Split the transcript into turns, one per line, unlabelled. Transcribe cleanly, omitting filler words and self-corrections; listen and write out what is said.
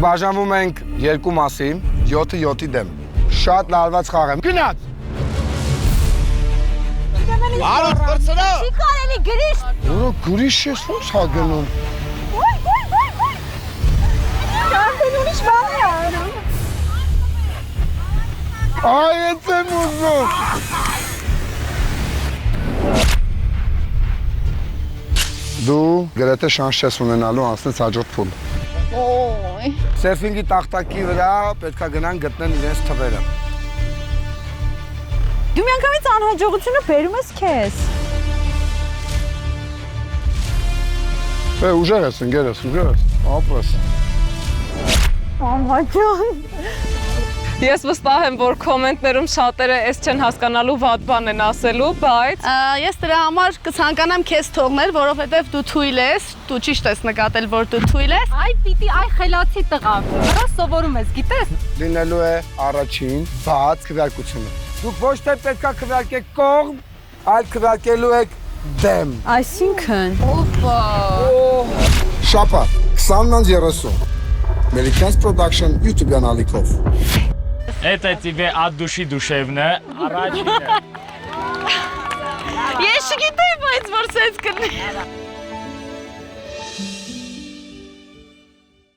բաժանվում ենք երկու մասի, 7-ը 7-ի դեմ։ Շատ լարված խաղ եմ։ Գնաց։
Արդ բրցնա։
Չի կարելի գրիշ։
Որո գրիշ ես ո՞նց հա գնում։
Ոյ։ Կարդեն ուրիշ բան է անում։
Այ ես եմ ուզում։ Դու գրեթե շանս չես ունենալու անցնես հաջորդ փուլ։
Ոյ։
Սերֆինգի տախտակի վրա պետքա գնան գտնեն իրենց թվերը։
Դու միանգամից անհաջողությունը բերում ես քեզ։
Ուժեղ ես, ընկերս, ուժեղ ես, ապրես։
Անհաջող։
Ես վստահ եմ, որ կոմենտներում շատերը այս չեն հասկանալու վատ բան են ասելու, բայց
Ես դրա համար կցանկանամ քեզ թողնել, որովհետև դու թույլ ես, դու ճիշտ ես նկատել, որ դու թույլ ես։
Այ պիտի այ խելացի տղա։ Դրա սովորում ես, գիտես։
Լինելու է առաջին բաց քվեարկությունը։ Դուք ոչ թե պետքա քվեարկեք կողմ, այլ քվեարկելու եք դեմ։
Այսինքն։
Շաբաթ 20:30 Americans Production YouTube ալիքով։
Это тебе от души душевно.
Ես չգիտեի, բայց որ սենց կնի։